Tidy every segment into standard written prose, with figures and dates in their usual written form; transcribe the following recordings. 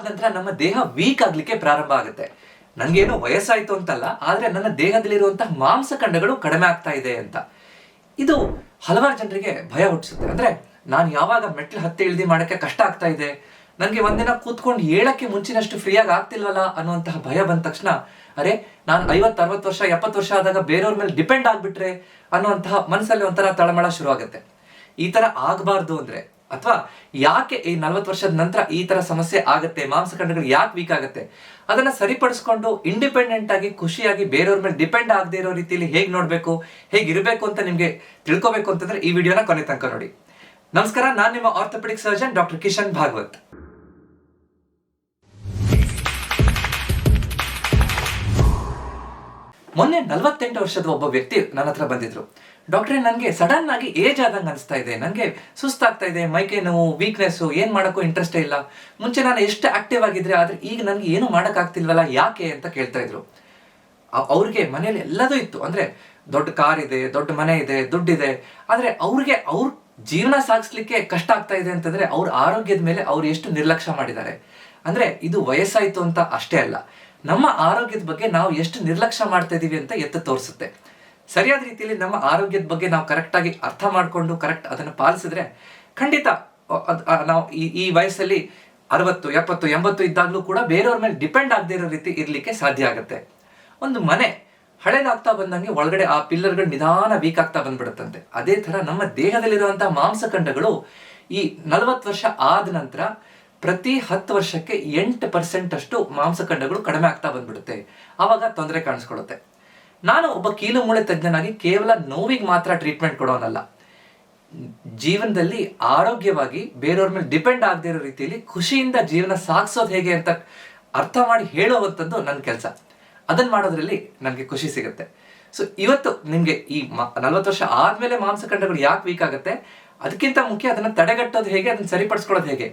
ನಂತರ ನಮ್ಮ ದೇಹ ವೀಕ್ ಆಗ್ಲಿಕ್ಕೆ ಪ್ರಾರಂಭ ಆಗುತ್ತೆ. ನನಗೇನು ವಯಸ್ಸಾಯ್ತು ಅಂತಲ್ಲ, ಆದ್ರೆ ನನ್ನ ದೇಹದಲ್ಲಿರುವಂತಹ ಮಾಂಸಖಂಡಗಳು ಕಡಿಮೆ ಆಗ್ತಾ ಇದೆ ಅಂತ. ಇದು ಹಲವಾರು ಜನರಿಗೆ ಭಯ ಹುಟ್ಟಿಸುತ್ತೆ. ಅಂದ್ರೆ ನಾನು ಯಾವಾಗ ಮೆಟ್ಲು ಹತ್ತಿ ಇಳಿದಿ ಮಾಡಕ್ಕೆ ಕಷ್ಟ ಆಗ್ತಾ ಇದೆ, ನನಗೆ ಒಂದಿನ ಕೂತ್ಕೊಂಡು ಹೇಳಕ್ಕೆ ಮುಂಚಿನಷ್ಟು ಫ್ರೀಯಾಗಿ ಆಗ್ತಿಲ್ವಲ್ಲ ಅನ್ನುವಂತಹ ಭಯ ಬಂದ ತಕ್ಷಣ, ಅರೆ ನಾನು 50, 60 ವರ್ಷ 70 ವರ್ಷ ಆದಾಗ ಬೇರೆಯವ್ರ ಮೇಲೆ ಡಿಪೆಂಡ್ ಆಗ್ಬಿಟ್ರೆ ಅನ್ನುವಂತಹ ಮನಸ್ಸಲ್ಲಿ ಒಂಥರ ತಳಮಳ ಶುರು ಆಗುತ್ತೆ. ಈ ತರ ಆಗಬಾರ್ದು ಅಂದ್ರೆ, ಅಥವಾ ಯಾಕೆ ಈ 40 ವರ್ಷದ ನಂತರ ಈ ತರ ಸಮಸ್ಯೆ ಆಗುತ್ತೆ, ಮಾಂಸಖಂಡಗಳು ಯಾಕೆ ವೀಕ್ ಆಗುತ್ತೆ, ಅದನ್ನ ಸರಿಪಡಿಸ್ಕೊಂಡು ಇಂಡಿಪೆಂಡೆಂಟ್ ಆಗಿ ಖುಷಿಯಾಗಿ ಬೇರೆಯವ್ರ ಮೇಲೆ ಡಿಪೆಂಡ್ ಆಗದೆ ಇರೋ ರೀತಿಯಲ್ಲಿ ಹೇಗೆ ನೋಡ್ಬೇಕು, ಹೇಗಿರಬೇಕು ಅಂತ ನಿಮ್ಗೆ ತಿಳ್ಕೊಬೇಕು ಅಂತಂದ್ರೆ ಈ ವಿಡಿಯೋನ ಕೊನೆ ತನಕ ನೋಡಿ. ನಮಸ್ಕಾರ, ನಾನು ನಿಮ್ಮ orthopaedic surgeon doctor Kishan Bhagwat. ಮೊನ್ನೆ 48 ವರ್ಷದ ಒಬ್ಬ ವ್ಯಕ್ತಿ ನನ್ನ ಹತ್ರ ಬಂದಿದ್ರು. ಡಾಕ್ಟ್ರೇ, ನನಗೆ ಸಡನ್ ಆಗಿ ಏಜ್ ಆದಂಗೆ ಅನಿಸ್ತಾ ಇದೆ, ನನಗೆ ಸುಸ್ತಾಗ್ತಾ ಇದೆ, ಮೈಕೈ ನೋವು, ವೀಕ್ನೆಸ್, ಏನು ಮಾಡೋಕ್ಕೂ ಇಂಟ್ರೆಸ್ಟೇ ಇಲ್ಲ. ಮುಂಚೆ ನಾನು ಎಷ್ಟು ಆಕ್ಟಿವ್ ಆಗಿದ್ರೆ, ಆದ್ರೆ ಈಗ ನನಗೆ ಏನು ಮಾಡೋಕ್ಕಾಗ್ತಿಲ್ವಲ್ಲ, ಯಾಕೆ ಅಂತ ಕೇಳ್ತಾ ಇದ್ರು. ಅವ್ರಿಗೆ ಮನೇಲಿ ಎಲ್ಲದೂ ಇತ್ತು, ಅಂದ್ರೆ ದೊಡ್ಡ ಕಾರ್ ಇದೆ, ದೊಡ್ಡ ಮನೆ ಇದೆ, ದುಡ್ಡಿದೆ, ಆದ್ರೆ ಅವ್ರಿಗೆ ಅವ್ರ ಜೀವನ ಸಾಗಿಸ್ಲಿಕ್ಕೆ ಕಷ್ಟ ಆಗ್ತಾ ಇದೆ ಅಂತಂದ್ರೆ ಅವ್ರ ಆರೋಗ್ಯದ ಮೇಲೆ ಅವ್ರು ಎಷ್ಟು ನಿರ್ಲಕ್ಷ್ಯ ಮಾಡಿದ್ದಾರೆ. ಅಂದ್ರೆ ಇದು ವಯಸ್ಸಾಯ್ತು ಅಂತ ಅಷ್ಟೇ ಅಲ್ಲ, ನಮ್ಮ ಆರೋಗ್ಯದ ಬಗ್ಗೆ ನಾವು ಎಷ್ಟು ನಿರ್ಲಕ್ಷ್ಯ ಮಾಡ್ತಾ ಇದೀವಿ ಅಂತ ಎತ್ತು ತೋರಿಸುತ್ತೆ. ಸರಿಯಾದ ರೀತಿಯಲ್ಲಿ ನಮ್ಮ ಆರೋಗ್ಯದ ಬಗ್ಗೆ ನಾವು ಕರೆಕ್ಟಾಗಿ ಅರ್ಥ ಮಾಡಿಕೊಂಡು ಕರೆಕ್ಟ್ ಅದನ್ನು ಪಾಲಿಸಿದ್ರೆ ಖಂಡಿತ ನಾವು ಈ ವಯಸ್ಸಲ್ಲಿ 60, 70, 80 ಇದ್ದಾಗಲೂ ಕೂಡ ಬೇರೆಯವ್ರ ಮೇಲೆ ಡಿಪೆಂಡ್ ಆಗದೆ ಇರೋ ರೀತಿ ಇರಲಿಕ್ಕೆ ಸಾಧ್ಯ ಆಗುತ್ತೆ. ಒಂದು ಮನೆ ಹಳೇದಾಗ್ತಾ ಬಂದಂಗೆ ಒಳಗಡೆ ಆ ಪಿಲ್ಲರ್ಗಳು ನಿಧಾನ ವೀಕ್ ಆಗ್ತಾ ಬಂದ್ಬಿಡುತ್ತಂತೆ. ಅದೇ ತರ ನಮ್ಮ ದೇಹದಲ್ಲಿರುವಂತಹ ಮಾಂಸಖಂಡಗಳು ಈ 40 ವರ್ಷ ಆದ ನಂತರ ಪ್ರತಿ 10 ವರ್ಷಕ್ಕೆ 8% ಅಷ್ಟು ಮಾಂಸಖಂಡಗಳು ಕಡಿಮೆ ಆಗ್ತಾ ಬಂದ್ಬಿಡುತ್ತೆ. ಆವಾಗ ತೊಂದರೆ ಕಾಣಿಸ್ಕೊಳ್ಳುತ್ತೆ. ನಾನು ಒಬ್ಬ ಕೀಲು ಮೂಳೆ ತಜ್ಞನಾಗಿ ಕೇವಲ ನೋವಿಗೆ ಮಾತ್ರ ಟ್ರೀಟ್ಮೆಂಟ್ ಕೊಡೋನಲ್ಲ, ಜೀವನದಲ್ಲಿ ಆರೋಗ್ಯವಾಗಿ ಬೇರೆಯವ್ರ ಮೇಲೆ ಡಿಪೆಂಡ್ ಆಗದೆ ಇರೋ ರೀತಿಯಲ್ಲಿ ಖುಷಿಯಿಂದ ಜೀವನ ಸಾಗಿಸೋದು ಹೇಗೆ ಅಂತ ಅರ್ಥ ಮಾಡಿ ಹೇಳುವಂಥದ್ದು ನನ್ನ ಕೆಲಸ. ಅದನ್ನ ಮಾಡೋದ್ರಲ್ಲಿ ನನಗೆ ಖುಷಿ ಸಿಗುತ್ತೆ. ಸೊ ಇವತ್ತು ನಿಮ್ಗೆ ಈ 40 ವರ್ಷ ಆದ್ಮೇಲೆ ಮಾಂಸಖಂಡಗಳು ಯಾಕೆ ವೀಕ್ ಆಗುತ್ತೆ, ಅದಕ್ಕಿಂತ ಮುಖ್ಯ ಅದನ್ನ ತಡೆಗಟ್ಟೋದು ಹೇಗೆ, ಅದನ್ನ ಸರಿಪಡಿಸ್ಕೊಳ್ಳೋದು ಹೇಗೆ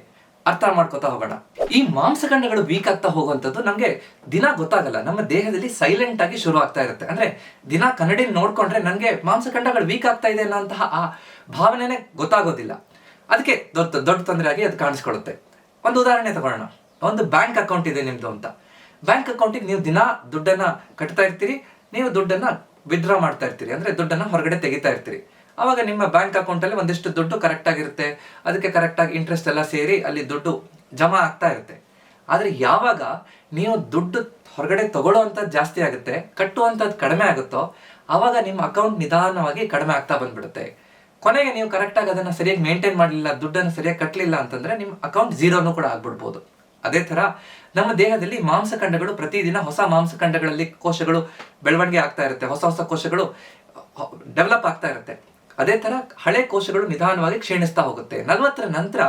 ಅರ್ಥ ಮಾಡ್ಕೋತಾ ಹೋಗೋಣ. ಈ ಮಾಂಸಖಂಡಗಳು ವೀಕ್ ಆಗ್ತಾ ಹೋಗುವಂಥದ್ದು ನಮ್ಗೆ ದಿನ ಗೊತ್ತಾಗಲ್ಲ, ನಮ್ಮ ದೇಹದಲ್ಲಿ ಸೈಲೆಂಟ್ ಆಗಿ ಶುರು ಆಗ್ತಾ ಇರುತ್ತೆ. ಅಂದ್ರೆ ದಿನ ಕನ್ನಡಿ ನೋಡ್ಕೊಂಡ್ರೆ ನನಗೆ ಮಾಂಸಖಂಡಗಳು ವೀಕ್ ಆಗ್ತಾ ಇದೆ ಅನ್ನೋಂತಹ ಆ ಭಾವನೆನೇ ಗೊತ್ತಾಗೋದಿಲ್ಲ. ಅದಕ್ಕೆ ದೊಡ್ಡ ತೊಂದರೆ ಆಗಿ ಅದು ಕಾಣಿಸ್ಕೊಳ್ಳುತ್ತೆ. ಒಂದು ಉದಾಹರಣೆ ತಗೊಳ್ಳೋಣ. ಒಂದು ಬ್ಯಾಂಕ್ ಅಕೌಂಟ್ ಇದೆ ನಿಮ್ದು ಅಂತ. ಬ್ಯಾಂಕ್ ಅಕೌಂಟಿಗೆ ನೀವು ದಿನ ದುಡ್ಡನ್ನ ಕಟ್ತಾ ಇರ್ತೀರಿ, ನೀವು ದುಡ್ಡನ್ನ ವಿತ್ಡ್ರಾ ಮಾಡ್ತಾ ಇರ್ತೀರಿ, ಅಂದ್ರೆ ದುಡ್ಡನ್ನ ಹೊರಗಡೆ ತೆಗಿತಾ ಇರ್ತೀರಿ. ಅವಾಗ ನಿಮ್ಮ ಬ್ಯಾಂಕ್ ಅಕೌಂಟ್ ಅಲ್ಲಿ ಒಂದಿಷ್ಟು ದುಡ್ಡು ಕರೆಕ್ಟ್ ಆಗಿರುತ್ತೆ, ಅದಕ್ಕೆ ಕರೆಕ್ಟ್ ಆಗಿ ಇಂಟ್ರೆಸ್ಟ್ ಎಲ್ಲ ಸೇರಿ ಅಲ್ಲಿ ದುಡ್ಡು ಜಮಾ ಆಗ್ತಾ ಇರುತ್ತೆ. ಆದ್ರೆ ಯಾವಾಗ ನೀವು ದುಡ್ಡು ಹೊರಗಡೆ ತಗೊಳ್ಳೋವಂಥದ್ದು ಜಾಸ್ತಿ ಆಗುತ್ತೆ, ಕಟ್ಟುವಂಥದ್ದು ಕಡಿಮೆ ಆಗುತ್ತೋ, ಆವಾಗ ನಿಮ್ಮ ಅಕೌಂಟ್ ನಿಧಾನವಾಗಿ ಕಡಿಮೆ ಆಗ್ತಾ ಬಂದ್ಬಿಡುತ್ತೆ. ಕೊನೆಗೆ ನೀವು ಕರೆಕ್ಟ್ ಆಗಿ ಅದನ್ನ ಸರಿಯಾಗಿ ಮೇಂಟೈನ್ ಮಾಡಲಿಲ್ಲ, ದುಡ್ಡನ್ನು ಸರಿಯಾಗಿ ಕಟ್ಟಲಿಲ್ಲ ಅಂತಂದ್ರೆ ನಿಮ್ಮ ಅಕೌಂಟ್ ಝೀರೋನು ಕೂಡ ಆಗ್ಬಿಡ್ಬೋದು. ಅದೇ ತರ ನಮ್ಮ ದೇಹದಲ್ಲಿ ಮಾಂಸಖಂಡಗಳು ಪ್ರತಿದಿನ ಹೊಸ ಮಾಂಸಖಂಡಗಳಲ್ಲಿ ಕೋಶಗಳು ಬೆಳವಣಿಗೆ ಆಗ್ತಾ ಇರುತ್ತೆ, ಹೊಸ ಹೊಸ ಕೋಶಗಳು ಡೆವಲಪ್ ಆಗ್ತಾ ಇರುತ್ತೆ. ಅದೇ ತರ ಹಳೆ ಕೋಶಗಳು ನಿಧಾನವಾಗಿ ಕ್ಷೀಣಿಸ್ತಾ ಹೋಗುತ್ತೆ. 40ರ ನಂತರ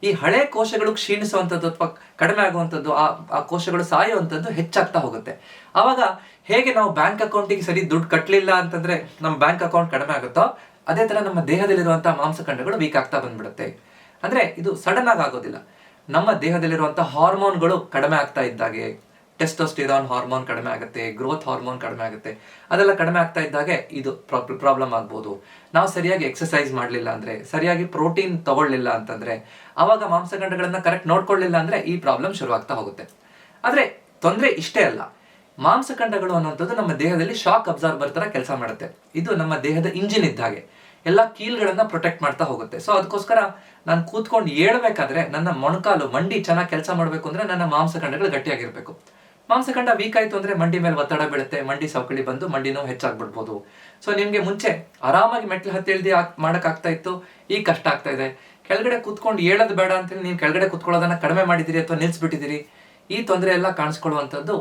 ಈ ಹಳೆ ಕೋಶಗಳು ಕ್ಷೀಣಿಸುವಂಥದ್ದು ಅಥವಾ ಕಡಿಮೆ ಆಗುವಂಥದ್ದು, ಆ ಕೋಶಗಳು ಸಾಯುವಂಥದ್ದು ಹೆಚ್ಚಾಗ್ತಾ ಹೋಗುತ್ತೆ. ಆವಾಗ ಹೇಗೆ ನಾವು ಬ್ಯಾಂಕ್ ಅಕೌಂಟಿಗೆ ಸರಿ ದುಡ್ಡು ಕಟ್ಟಲಿಲ್ಲ ಅಂತಂದ್ರೆ ನಮ್ಮ ಬ್ಯಾಂಕ್ ಅಕೌಂಟ್ ಕಡಿಮೆ ಆಗುತ್ತೋ, ಅದೇ ತರ ನಮ್ಮ ದೇಹದಲ್ಲಿರುವಂತಹ ಮಾಂಸಖಂಡಗಳು ವೀಕ್ ಆಗ್ತಾ ಬಂದ್ಬಿಡುತ್ತೆ. ಅಂದ್ರೆ ಇದು ಸಡನ್ ಆಗಿ ಆಗೋದಿಲ್ಲ. ನಮ್ಮ ದೇಹದಲ್ಲಿರುವಂತಹ ಹಾರ್ಮೋನ್ಗಳು ಕಡಿಮೆ ಆಗ್ತಾ ಇದ್ದಾಗೆ, ಟೆಸ್ಟೋಸ್ಟಿರಾನ್ ಹಾರ್ಮೋನ್ ಕಡಿಮೆ ಆಗುತ್ತೆ, ಗ್ರೋತ್ ಹಾರ್ಮೋನ್ ಕಡಿಮೆ ಆಗುತ್ತೆ, ಅದೆಲ್ಲ ಕಡಿಮೆ ಆಗ್ತಾ ಇದ್ದಾಗೆ ಇದು ಪ್ರಾಬ್ಲಮ್ ಆಗ್ಬೋದು. ನಾವು ಸರಿಯಾಗಿ ಎಕ್ಸರ್ಸೈಸ್ ಮಾಡಲಿಲ್ಲ ಅಂದ್ರೆ, ಸರಿಯಾಗಿ ಪ್ರೋಟೀನ್ ತಗೊಳ್ಳಿಲ್ಲ ಅಂತಂದ್ರೆ, ಆವಾಗ ಮಾಂಸಖಂಡಗಳನ್ನ ಕರೆಕ್ಟ್ ನೋಡ್ಕೊಳ್ಳಿಲ್ಲ ಅಂದ್ರೆ ಈ ಪ್ರಾಬ್ಲಮ್ ಶುರು ಆಗ್ತಾ ಹೋಗುತ್ತೆ. ಆದ್ರೆ ತೊಂದರೆ ಇಷ್ಟೇ ಅಲ್ಲ, ಮಾಂಸಖಂಡಗಳು ಅನ್ನುವಂಥದ್ದು ನಮ್ಮ ದೇಹದಲ್ಲಿ ಶಾಕ್ ಅಬ್ಸಾರ್ಬರ್ ತರ ಕೆಲಸ ಮಾಡುತ್ತೆ. ಇದು ನಮ್ಮ ದೇಹದ ಇಂಜಿನ್ ಇದ್ದ ಹಾಗೆ ಎಲ್ಲ ಕೀಲ್ಗಳನ್ನ ಪ್ರೊಟೆಕ್ಟ್ ಮಾಡ್ತಾ ಹೋಗುತ್ತೆ. ಸೊ ಅದಕ್ಕೋಸ್ಕರ ನಾನು ಕೂತ್ಕೊಂಡು ಹೇಳ್ಬೇಕಾದ್ರೆ ನನ್ನ ಮೊಣಕಾಲು ಮಂಡಿ ಚೆನ್ನಾಗಿ ಕೆಲಸ ಮಾಡಬೇಕು ಅಂದ್ರೆ ನನ್ನ ಮಾಂಸಖಂಡಗಳು ಗಟ್ಟಿಯಾಗಿರ್ಬೇಕು. ಮಾಂಸಖಂಡ ವೀಕ್ ಆಯ್ತು ಅಂದ್ರೆ ಮಂಡಿ ಮೇಲೆ ಒತ್ತಡ ಬೀಳುತ್ತೆ, ಮಂಡಿ ಸವಕಳಿ ಬಂದು ಮಂಡಿ ನೋವು ಹೆಚ್ಚಾಗ್ಬಿಡ್ಬೋದು. ಸೊ ನಿಮ್ಗೆ ಮುಂಚೆ ಆರಾಮಾಗಿ ಮೆಟ್ಲು ಹತ್ತಿ ಇಳ್ದಿ ಮಾಡಕ್ ಆಗ್ತಾ ಇತ್ತು, ಈಗ ಕಷ್ಟ ಆಗ್ತಾ ಇದೆ. ಕೆಳಗಡೆ ಕೂತ್ಕೊಂಡು ಹೇಳೋದು ಬೇಡ ಅಂತೇಳಿ ನೀವು ಕೆಳಗಡೆ ಕೂತ್ಕೊಳ್ಳೋದನ್ನ ಕಡಿಮೆ ಮಾಡಿದಿರಿ ಅಥವಾ ನಿಲ್ಸ್ಬಿಟ್ಟಿದ್ದೀರಿ. ಈ ತೊಂದರೆ ಎಲ್ಲ ಕಾಣಿಸ್ಕೊಳ್ಳುವಂಥದ್ದು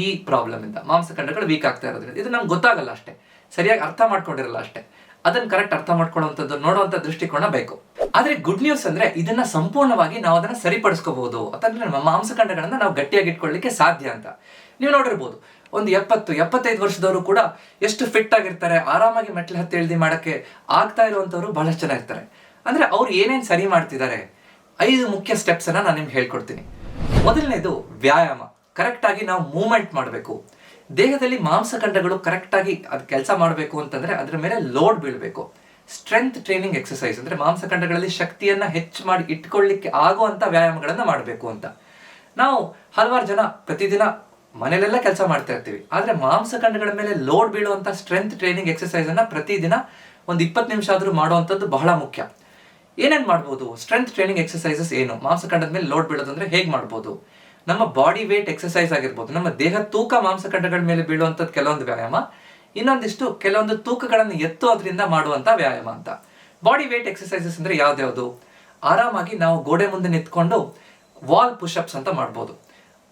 ಈ ಪ್ರಾಬ್ಲಮ್ ಇಂದ, ಮಾಂಸಖಂಡಗಳು ವೀಕ್ ಆಗ್ತಾ ಇರೋದ್ರಿಂದ. ಇದು ನಮ್ಗೆ ಗೊತ್ತಾಗಲ್ಲ ಅಷ್ಟೇ, ಸರಿಯಾಗಿ ಅರ್ಥ ಮಾಡ್ಕೊಂಡಿರಲ್ಲ ಅಷ್ಟೇ. ಅದನ್ನ ಕರೆಕ್ಟ್ ಅರ್ಥ ಮಾಡ್ಕೊಳ್ಳುವಂಥದ್ದು, ನೋಡುವಂಥ ದೃಷ್ಟಿಕೋನ ಬೇಕು. ಆದ್ರೆ ಗುಡ್ ನ್ಯೂಸ್ ಅಂದ್ರೆ ಇದನ್ನ ಸಂಪೂರ್ಣವಾಗಿ ನಾವು ಅದನ್ನ ಸರಿಪಡಿಸ್ಕೋಬಹುದು, ಅಥವಾ ನಮ್ಮ ಮಾಂಸಖಂಡಗಳನ್ನ ನಾವು ಗಟ್ಟಿಯಾಗಿ ಇಟ್ಕೊಳ್ಳಿಕ್ಕೆ ಸಾಧ್ಯ ಅಂತ. ನೀವು ನೋಡಿರ್ಬೋದು, ಒಂದು 70, 75 ವರ್ಷದವರು ಕೂಡ ಎಷ್ಟು ಫಿಟ್ ಆಗಿರ್ತಾರೆ, ಆರಾಮಾಗಿ ಮೆಟ್ಲು ಹತ್ತಿ ಇಳ್ದಿ ಮಾಡಕ್ಕೆ ಆಗ್ತಾ ಇರುವಂತವ್ರು ಬಹಳಷ್ಟು ಜನ ಇರ್ತಾರೆ. ಅಂದ್ರೆ ಅವ್ರು ಏನೇನ್ ಸರಿ ಮಾಡ್ತಿದ್ದಾರೆ, 5 ಮುಖ್ಯ ಸ್ಟೆಪ್ಸ್ ಅನ್ನ ನಾನು ನಿಮ್ಗೆ ಹೇಳ್ಕೊಡ್ತೀನಿ. ಮೊದಲನೇದು ವ್ಯಾಯಾಮ. ಕರೆಕ್ಟ್ ಆಗಿ ನಾವು ಮೂವ್ಮೆಂಟ್ ಮಾಡಬೇಕು. ದೇಹದಲ್ಲಿ ಮಾಂಸಖಂಡಗಳು ಕರೆಕ್ಟ್ ಆಗಿ ಅದು ಕೆಲಸ ಮಾಡಬೇಕು ಅಂತಂದ್ರೆ ಅದರ ಮೇಲೆ ಲೋಡ್ ಬೀಳಬೇಕು. ಸ್ಟ್ರೆಂತ್ ಟ್ರೈನಿಂಗ್ ಎಕ್ಸರ್ಸೈಸ್ ಅಂದ್ರೆ ಮಾಂಸಖಂಡಗಳಲ್ಲಿ ಶಕ್ತಿಯನ್ನ ಹೆಚ್ಚು ಮಾಡಿ ಇಟ್ಕೊಳ್ಳಿಕ್ಕೆ ಆಗುವಂತ ವ್ಯಾಯಾಮಗಳನ್ನ ಮಾಡಬೇಕು ಅಂತ. ನಾವು ಹಲವಾರು ಜನ ಪ್ರತಿದಿನ ಮನೇಲೆಲ್ಲ ಕೆಲಸ ಮಾಡ್ತಾ ಇರ್ತೀವಿ, ಆದ್ರೆ ಮಾಂಸಖಂಡಗಳ ಮೇಲೆ ಲೋಡ್ ಬೀಳುವಂತ ಸ್ಟ್ರೆಂತ್ ಟ್ರೈನಿಂಗ್ ಎಕ್ಸರ್ಸೈಸ್ ಅನ್ನ ಪ್ರತಿದಿನ ಒಂದು 20 ನಿಮಿಷ ಆದ್ರೂ ಮಾಡುವಂಥದ್ದು ಬಹಳ ಮುಖ್ಯ. ಏನೇನ್ ಮಾಡ್ಬೋದು? ಸ್ಟ್ರೆಂತ್ ಟ್ರೈನಿಂಗ್ ಎಕ್ಸರ್ಸೈಸಸ್ ಏನು? ಮಾಂಸಖಂಡದ ಮೇಲೆ ಲೋಡ್ ಬೀಳೋದಂದ್ರೆ ಹೇಗ್ ಮಾಡ್ಬೋದು? ನಮ್ಮ ಬಾಡಿ ವೇಟ್ ಎಕ್ಸರ್ಸೈಸ್ ಆಗಿರ್ಬೋದು, ನಮ್ಮ ದೇಹ ತೂಕ ಮಾಂಸಖಂಡಗಳ ಮೇಲೆ ಬೀಳುವಂಥದ್ದು ಕೆಲವೊಂದು ವ್ಯಾಯಾಮ, ಇನ್ನೊಂದಿಷ್ಟು ಕೆಲವೊಂದು ತೂಕಗಳನ್ನು ಎತ್ತೋದ್ರಿಂದ ಮಾಡುವಂತ ವ್ಯಾಯಾಮ ಅಂತ. ಬಾಡಿ ವೇಟ್ ಎಕ್ಸರ್ಸೈಸಸ್ ಅಂದ್ರೆ ಯಾವ್ದ್ಯಾವ್ದು? ಆರಾಮಾಗಿ ನಾವು ಗೋಡೆ ಮುಂದೆ ನಿಂತ್ಕೊಂಡು ವಾಲ್ ಪುಷಪ್ಸ್ ಅಂತ ಮಾಡ್ಬೋದು.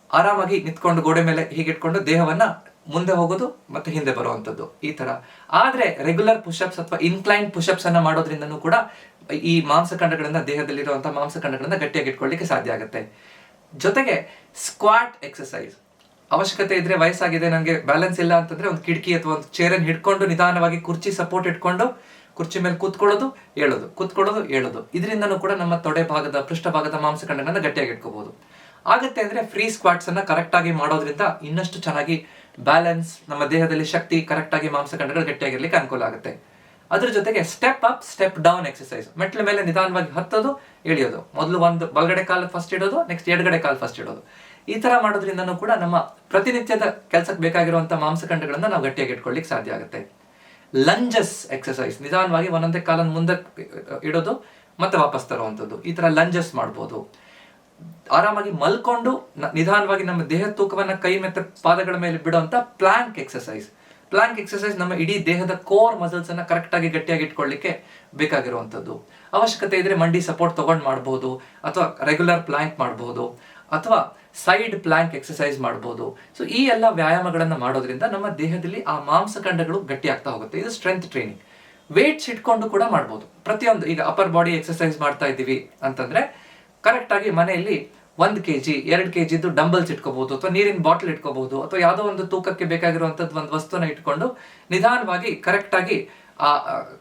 ಆರಾಮಾಗಿ ನಿಂತ್ಕೊಂಡು ಗೋಡೆ ಮೇಲೆ ಹೀಗಿಟ್ಕೊಂಡು ದೇಹವನ್ನ ಮುಂದೆ ಹೋಗೋದು ಮತ್ತೆ ಹಿಂದೆ ಬರುವಂತದ್ದು ಈ ತರ. ಆದ್ರೆ ರೆಗ್ಯುಲರ್ ಪುಷಪ್ಸ್ ಅಥವಾ ಇನ್ಕ್ಲೈನ್ ಪುಷಪ್ಸ್ ಅನ್ನ ಮಾಡೋದ್ರಿಂದನೂ ಕೂಡ ಈ ಮಾಂಸಖಂಡಗಳನ್ನ, ದೇಹದಲ್ಲಿರುವಂತಹ ಮಾಂಸಖಂಡಗಳನ್ನ ಗಟ್ಟಿಯಾಗಿ ಇಟ್ಕೊಳ್ಳಿಕ್ಕೆ ಸಾಧ್ಯ ಆಗುತ್ತೆ. ಜೊತೆಗೆ ಸ್ಕ್ವಾಟ್ ಎಕ್ಸರ್ಸೈಸ್ ಅವಶ್ಯಕತೆ ಇದ್ರೆ, ವಯಸ್ಸಾಗಿದೆ ನನಗೆ ಬ್ಯಾಲೆನ್ಸ್ ಇಲ್ಲ ಅಂತಂದ್ರೆ ಒಂದು ಕಿಟಕಿ ಅಥವಾ ಒಂದು ಚೇರನ್ನು ಹಿಡ್ಕೊಂಡು ನಿಧಾನವಾಗಿ ಕುರ್ಚಿ ಸಪೋರ್ಟ್ ಇಟ್ಕೊಂಡು ಕುರ್ಚಿ ಮೇಲೆ ಕೂತ್ಕೊಳ್ಳೋದು ಹೇಳೋದು, ಕೂತ್ಕೊಳ್ಳೋದು ಹೇಳೋದು, ಇದರಿಂದನೂ ಕೂಡ ನಮ್ಮ ತೊಡೆ ಭಾಗದ, ಪೃಷ್ಠಭಾಗದ ಮಾಂಸಖಂಡಗಳನ್ನ ಗಟ್ಟಿಯಾಗಿ ಇಟ್ಕೋಬಹುದು. ಆಗತ್ತೆ ಅಂದ್ರೆ ಫ್ರೀ ಸ್ಕ್ವಾಟ್ಸ್ ಅನ್ನ ಕರೆಕ್ಟ್ ಆಗಿ ಮಾಡೋದ್ರಿಂದ ಇನ್ನಷ್ಟು ಚೆನ್ನಾಗಿ ಬ್ಯಾಲೆನ್ಸ್, ನಮ್ಮ ದೇಹದಲ್ಲಿ ಶಕ್ತಿ, ಕರೆಕ್ಟ್ ಆಗಿ ಮಾಂಸಖಂಡಗಳು ಗಟ್ಟಿಯಾಗಿರ್ಲಿಕ್ಕೆ ಅನುಕೂಲ ಆಗುತ್ತೆ. ಅದ್ರ ಜೊತೆಗೆ step up step down exercise, ಮೆಟ್ಲ ಮೇಲೆ ನಿಧಾನವಾಗಿ ಹತ್ತೋದು ಇಳಿಯೋದು, ಮೊದಲು ಒಂದು ಬಲಗಡೆ ಕಾಲು ಫಸ್ಟ್ ಇಡೋದು, ನೆಕ್ಸ್ಟ್ ಎಡಗಡೆ ಕಾಲು ಫಸ್ಟ್ ಇಡೋದು, ಈ ತರ ಮಾಡೋದ್ರಿಂದನೂ ಕೂಡ ನಮ್ಮ ಪ್ರತಿನಿತ್ಯದ ಕೆಲಸಕ್ಕೆ ಬೇಕಾಗಿರುವಂತಹ ಮಾಂಸಖಂಡಗಳನ್ನ ನಾವು ಗಟ್ಟಿಯಾಗಿ ಇಟ್ಕೊಳ್ಳಿಕ್ಕೆ ಸಾಧ್ಯ ಆಗುತ್ತೆ. ಲಂಜಸ್ ಎಕ್ಸರ್ಸೈಸ್, ನಿಧಾನವಾಗಿ ಒಂದೊಂದೇ ಕಾಲನ್ನು ಮುಂದೆ ಇಡೋದು ಮತ್ತೆ ವಾಪಸ್ ತರುವಂಥದ್ದು, ಈ ತರ ಲಂಜಸ್ ಮಾಡ್ಬೋದು. ಆರಾಮಾಗಿ ಮಲ್ಕೊಂಡು ನಿಧಾನವಾಗಿ ನಮ್ಮ ದೇಹ ತೂಕವನ್ನ ಕೈ ಮತ್ತೆ ಪಾದಗಳ ಮೇಲೆ ಬಿಡುವಂತ ಪ್ಲಾಂಕ್ ಎಕ್ಸರ್ಸೈಸ್. ಪ್ಲಾಂಕ್ ಎಕ್ಸರ್ಸೈಸ್ ನಮ್ಮ ಇಡೀ ದೇಹದ ಕೋರ್ ಮಸಲ್ಸ್ ಅನ್ನ ಕರೆಕ್ಟ್ ಆಗಿ ಗಟ್ಟಿಯಾಗಿ ಇಟ್ಕೊಳ್ಳಿಕ್ಕೆ ಬೇಕಾಗಿರುವಂತದ್ದು. ಅವಶ್ಯಕತೆ ಇದ್ರೆ ಮಂಡಿ ಸಪೋರ್ಟ್ ತಗೊಂಡ್ ಮಾಡಬಹುದು, ಅಥವಾ ರೆಗ್ಯುಲರ್ ಪ್ಲಾಂಕ್ ಮಾಡಬಹುದು, ಅಥವಾ ಸೈಡ್ ಪ್ಲಾಂಕ್ ಎಕ್ಸರ್ಸೈಸ್ ಮಾಡಬಹುದು. ಸೊ ಈ ಎಲ್ಲ ವ್ಯಾಯಾಮಗಳನ್ನ ಮಾಡೋದ್ರಿಂದ ನಮ್ಮ ದೇಹದಲ್ಲಿ ಆ ಮಾಂಸಖಂಡಗಳು ಗಟ್ಟಿ ಆಗ್ತಾ ಹೋಗುತ್ತೆ. ಇದು ಸ್ಟ್ರೆಂತ್ ಟ್ರೈನಿಂಗ್. ವೇಟ್ಸ್ ಇಟ್ಕೊಂಡು ಕೂಡ ಮಾಡಬಹುದು. ಪ್ರತಿಯೊಂದು, ಈಗ ಅಪ್ಪರ್ ಬಾಡಿ ಎಕ್ಸರ್ಸೈಸ್ ಮಾಡ್ತಾ ಇದ್ದೀವಿ ಅಂತಂದ್ರೆ ಕರೆಕ್ಟ್ ಆಗಿ ಮನೆಯಲ್ಲಿ 1 kg 2 kg ಡಂಬಲ್ಸ್ ಇಟ್ಕೋಬಹುದು, ಅಥವಾ ನೀರಿನ ಬಾಟಲ್ ಇಟ್ಕೋಬಹುದು, ಅಥವಾ ಯಾವುದೋ ಒಂದು ತೂಕಕ್ಕೆ ಬೇಕಾಗಿರುವಂತದ್ದು ಒಂದು ವಸ್ತುನ ಇಟ್ಕೊಂಡು ನಿಧಾನವಾಗಿ ಕರೆಕ್ಟ್ ಆಗಿ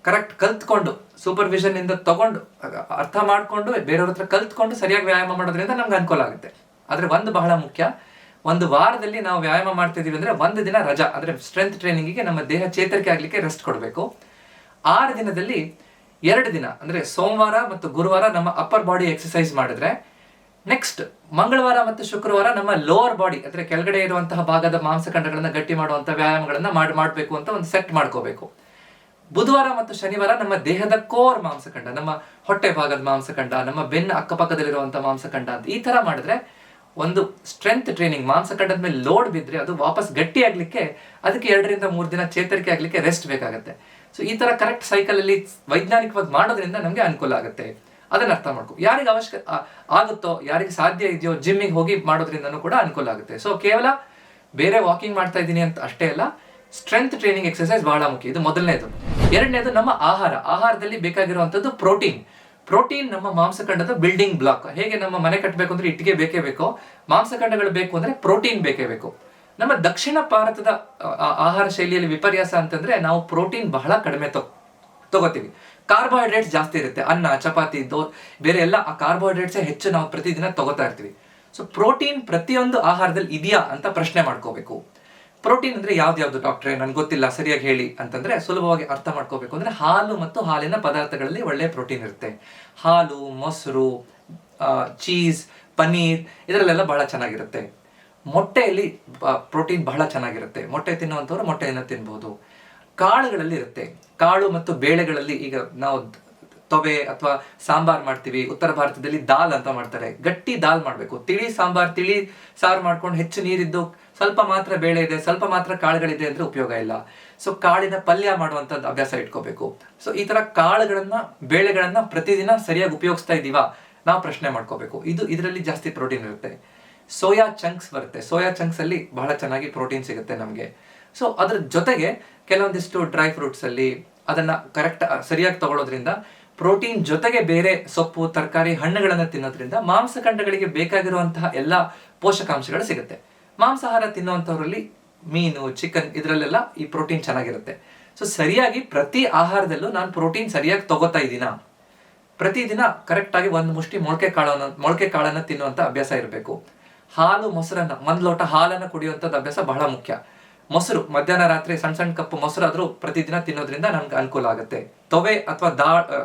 ಕರೆಕ್ಟ್ ಕಲ್ತ್ಕೊಂಡು, ಸೂಪರ್ವಿಷನ್ ಇಂದ ತಗೊಂಡು, ಅರ್ಥ ಮಾಡ್ಕೊಂಡು, ಬೇರೆಯವ್ರ ಹತ್ರ ಕಲ್ತ್ಕೊಂಡು ಸರಿಯಾಗಿ ವ್ಯಾಯಾಮ ಮಾಡೋದ್ರಿಂದ ನಮ್ಗೆ ಅನುಕೂಲ ಆಗುತ್ತೆ. ಆದ್ರೆ ಒಂದು ಬಹಳ ಮುಖ್ಯ, ಒಂದು ವಾರದಲ್ಲಿ ನಾವು ವ್ಯಾಯಾಮ ಮಾಡ್ತಿದೀವಿ ಅಂದ್ರೆ 1 ದಿನ ರಜಾ, ಅಂದ್ರೆ ಸ್ಟ್ರೆಂತ್ ಟ್ರೈನಿಂಗಿಗೆ ನಮ್ಮ ದೇಹ ಚೇತರಿಕೆ ಆಗ್ಲಿಕ್ಕೆ ರೆಸ್ಟ್ ಕೊಡಬೇಕು. 6 ದಿನದಲ್ಲಿ 2 ದಿನ ಅಂದ್ರೆ ಸೋಮವಾರ ಮತ್ತು ಗುರುವಾರ ನಮ್ಮ ಅಪ್ಪರ್ ಬಾಡಿ ಎಕ್ಸರ್ಸೈಸ್ ಮಾಡಿದ್ರೆ, ನೆಕ್ಸ್ಟ್ ಮಂಗಳವಾರ ಮತ್ತು ಶುಕ್ರವಾರ ನಮ್ಮ ಲೋವರ್ ಬಾಡಿ ಅಂದ್ರೆ ಕೆಳಗಡೆ ಇರುವಂತಹ ಭಾಗದ ಮಾಂಸಖಂಡಗಳನ್ನ ಗಟ್ಟಿ ಮಾಡುವಂತಹ ವ್ಯಾಯಾಮಗಳನ್ನ ಮಾಡಬೇಕು ಅಂತ ಒಂದು ಸೆಟ್ ಮಾಡ್ಕೋಬೇಕು. ಬುಧವಾರ ಮತ್ತು ಶನಿವಾರ ನಮ್ಮ ದೇಹದ ಕೋರ್ ಮಾಂಸಖಂಡ, ನಮ್ಮ ಹೊಟ್ಟೆ ಭಾಗದ ಮಾಂಸಖಂಡ, ನಮ್ಮ ಬೆನ್ನ ಅಕ್ಕಪಕ್ಕದಲ್ಲಿರುವಂತಹ ಮಾಂಸಖಂಡ ಅಂತ ಈ ತರ ಮಾಡಿದ್ರೆ ಒಂದು ಸ್ಟ್ರೆಂತ್ ಟ್ರೈನಿಂಗ್, ಮಾಂಸಖಂಡದ ಮೇಲೆ ಲೋಡ್ ಬಿದ್ರೆ ಅದು ವಾಪಸ್ ಗಟ್ಟಿ ಆಗ್ಲಿಕ್ಕೆ ಅದಕ್ಕೆ 2 ರಿಂದ 3 ದಿನ ಚೇತರಿಕೆ ಆಗ್ಲಿಕ್ಕೆ ರೆಸ್ಟ್ ಬೇಕಾಗುತ್ತೆ. ಸೊ ಈ ತರ ಕರೆಕ್ಟ್ ಸೈಕಲ್ ಅಲ್ಲಿ ವೈಜ್ಞಾನಿಕವಾಗಿ ಮಾಡೋದ್ರಿಂದ ನಮ್ಗೆ ಅನುಕೂಲ ಆಗುತ್ತೆ. ಅದನ್ನ ಅರ್ಥ ಮಾಡ್ಕೊ. ಯಾರಿಗೆ ಅವಶ್ಯಕ ಆಗುತ್ತೋ, ಯಾರಿಗೆ ಸಾಧ್ಯ ಇದೆಯೋ ಜಿಮ್ಮಿಗೆ ಹೋಗಿ ಮಾಡೋದ್ರಿಂದನೂ ಕೂಡ ಅನುಕೂಲ ಆಗುತ್ತೆ. ಸೊ ಕೇವಲ ಬೇರೆ ವಾಕಿಂಗ್ ಮಾಡ್ತಾ ಇದ್ದೀನಿ ಅಂತ ಅಷ್ಟೇ ಅಲ್ಲ, ಸ್ಟ್ರೆಂತ್ ಟ್ರೈನಿಂಗ್ ಎಕ್ಸರ್ಸೈಸ್ ಬಹಳ ಮುಖ್ಯ. ಇದು ಮೊದಲನೇದು. ಎರಡನೇದು ನಮ್ಮ ಆಹಾರದಲ್ಲಿ ಬೇಕಾಗಿರುವಂತದ್ದು ಪ್ರೋಟೀನ್. ಪ್ರೋಟೀನ್ ನಮ್ಮ ಮಾಂಸಖಂಡದ ಬಿಲ್ಡಿಂಗ್ ಬ್ಲಾಕ್. ಹೇಗೆ ನಮ್ಮ ಮನೆ ಕಟ್ಟಬೇಕು ಅಂದ್ರೆ ಇಟ್ಟಿಗೆ ಬೇಕೇ ಬೇಕೋ, ಮಾಂಸಖಂಡಗಳು ಬೇಕು ಅಂದ್ರೆ ಪ್ರೋಟೀನ್ ಬೇಕೇ ಬೇಕು. ನಮ್ಮ ದಕ್ಷಿಣ ಭಾರತದ ಆಹಾರ ಶೈಲಿಯಲ್ಲಿ ವಿಪರ್ಯಾಸ ಅಂತಂದ್ರೆ ನಾವು ಪ್ರೋಟೀನ್ ಬಹಳ ಕಡಿಮೆ ತಗೋತೀವಿ. ಕಾರ್ಬೋಹೈಡ್ರೇಟ್ಸ್ ಜಾಸ್ತಿ ಇರುತ್ತೆ. ಅನ್ನ, ಚಪಾತಿ, ಬೇರೆ ಎಲ್ಲ ಆ ಕಾರ್ಬೋಹೈಡ್ರೇಟ್ಸ್ ಹೆಚ್ಚು ನಾವು ಪ್ರತಿದಿನ ತಗೋತಾ ಇರ್ತೀವಿ. ಸೊ ಪ್ರೋಟೀನ್ ಪ್ರತಿಯೊಂದು ಆಹಾರದಲ್ಲಿ ಇದೆಯಾ ಅಂತ ಪ್ರಶ್ನೆ ಮಾಡ್ಕೋಬೇಕು. ಪ್ರೋಟೀನ್ ಅಂದ್ರೆ ಯಾವ್ದು ಡಾಕ್ಟ್ರೆ ನನ್ಗೆ ಗೊತ್ತಿಲ್ಲ, ಸರಿಯಾಗಿ ಹೇಳಿ ಅಂತಂದ್ರೆ ಸುಲಭವಾಗಿ ಅರ್ಥ ಮಾಡ್ಕೋಬೇಕು ಅಂದ್ರೆ ಹಾಲು ಮತ್ತು ಹಾಲಿನ ಪದಾರ್ಥಗಳಲ್ಲಿ ಒಳ್ಳೆ ಪ್ರೋಟೀನ್ ಇರುತ್ತೆ. ಹಾಲು, ಮೊಸರು, ಚೀಸ್, ಪನ್ನೀರ್ ಇದರಲ್ಲೆಲ್ಲ ಬಹಳ ಚೆನ್ನಾಗಿರುತ್ತೆ. ಮೊಟ್ಟೆಯಲ್ಲಿ ಪ್ರೋಟೀನ್ ಬಹಳ ಚೆನ್ನಾಗಿರುತ್ತೆ. ಮೊಟ್ಟೆ ತಿನ್ನುವಂಥವ್ರು ಮೊಟ್ಟೆಯನ್ನು ತಿನ್ಬಹುದು. ಕಾಳುಗಳಲ್ಲಿ ಇರುತ್ತೆ. ಕಾಳು ಮತ್ತು ಬೇಳೆಗಳಲ್ಲಿ, ಈಗ ನಾವು ತೊವೆ ಅಥವಾ ಸಾಂಬಾರ್ ಮಾಡ್ತೀವಿ, ಉತ್ತರ ಭಾರತದಲ್ಲಿ ದಾಲ್ ಅಂತ ಮಾಡ್ತಾರೆ. ಗಟ್ಟಿ ದಾಲ್ ಮಾಡ್ಬೇಕು. ತಿಳಿ ಸಾರು ಮಾಡ್ಕೊಂಡು ಹೆಚ್ಚು ನೀರಿದ್ದು ಸ್ವಲ್ಪ ಮಾತ್ರ ಬೇಳೆ ಇದೆ, ಸ್ವಲ್ಪ ಮಾತ್ರ ಕಾಳುಗಳಿದೆ ಅಂದ್ರೆ ಉಪಯೋಗ ಇಲ್ಲ. ಸೊ ಕಾಳಿನ ಪಲ್ಯ ಮಾಡುವಂತದ್ದು ಅಭ್ಯಾಸ ಇಟ್ಕೋಬೇಕು. ಸೊ ಈ ತರ ಕಾಳುಗಳನ್ನ, ಬೇಳೆಗಳನ್ನ ಪ್ರತಿದಿನ ಸರಿಯಾಗಿ ಉಪಯೋಗಿಸ್ತಾ ಇದೀವಾ ನಾವು ಪ್ರಶ್ನೆ ಮಾಡ್ಕೋಬೇಕು. ಇದರಲ್ಲಿ ಜಾಸ್ತಿ ಪ್ರೋಟೀನ್ ಇರುತ್ತೆ. ಸೋಯಾ ಚಂಕ್ಸ್ ಬರುತ್ತೆ. ಸೋಯಾ ಚಂಕ್ಸ್ ಅಲ್ಲಿ ಬಹಳ ಚೆನ್ನಾಗಿ ಪ್ರೋಟೀನ್ ಸಿಗುತ್ತೆ ನಮ್ಗೆ. ಸೊ ಅದ್ರ ಜೊತೆಗೆ ಕೆಲವೊಂದಿಷ್ಟು ಡ್ರೈ ಫ್ರೂಟ್ಸ್ ಅಲ್ಲಿ ಅದನ್ನ ಕರೆಕ್ಟ್ ಸರಿಯಾಗಿ ತಗೊಳ್ಳೋದ್ರಿಂದ, ಪ್ರೋಟೀನ್ ಜೊತೆಗೆ ಬೇರೆ ಸೊಪ್ಪು, ತರಕಾರಿ, ಹಣ್ಣುಗಳನ್ನ ತಿನ್ನೋದ್ರಿಂದ ಮಾಂಸಖಂಡಗಳಿಗೆ ಬೇಕಾಗಿರುವಂತಹ ಎಲ್ಲಾ ಪೋಷಕಾಂಶಗಳು ಸಿಗುತ್ತೆ. ಮಾಂಸಾಹಾರ ತಿನ್ನುವಂಥವ್ರಲ್ಲಿ ಮೀನು, ಚಿಕನ್ ಇದರಲ್ಲೆಲ್ಲ ಈ ಪ್ರೋಟೀನ್ ಚೆನ್ನಾಗಿರುತ್ತೆ. ಸೊ ಸರಿಯಾಗಿ ಪ್ರತಿ ಆಹಾರದಲ್ಲೂ ನಾನು ಪ್ರೋಟೀನ್ ಸರಿಯಾಗಿ ತಗೋತಾ ಇದ್ದೀನಾ, ಪ್ರತಿದಿನ ಕರೆಕ್ಟ್ ಆಗಿ ಒಂದು ಮುಷ್ಟಿ ಮೊಳಕೆ ಕಾಳನ್ನ ತಿನ್ನುವಂತ ಅಭ್ಯಾಸ ಇರಬೇಕು. ಹಾಲು, ಮೊಸರನ್ನ, 1 ಲೋಟ ಹಾಲನ್ನ ಕುಡಿಯುವಂಥದ್ದು ಅಭ್ಯಾಸ ಬಹಳ ಮುಖ್ಯ. ಮೊಸರು ಮಧ್ಯಾಹ್ನ ರಾತ್ರಿ ಸಣ್ಣ ಕಪ್ಪು ಮೊಸರು ಆದ್ರೂ ಪ್ರತಿದಿನ ತಿನ್ನೋದ್ರಿಂದ ನಮ್ಗೆ ಅನುಕೂಲ ಆಗುತ್ತೆ. ತೊವೆ ಅಥವಾ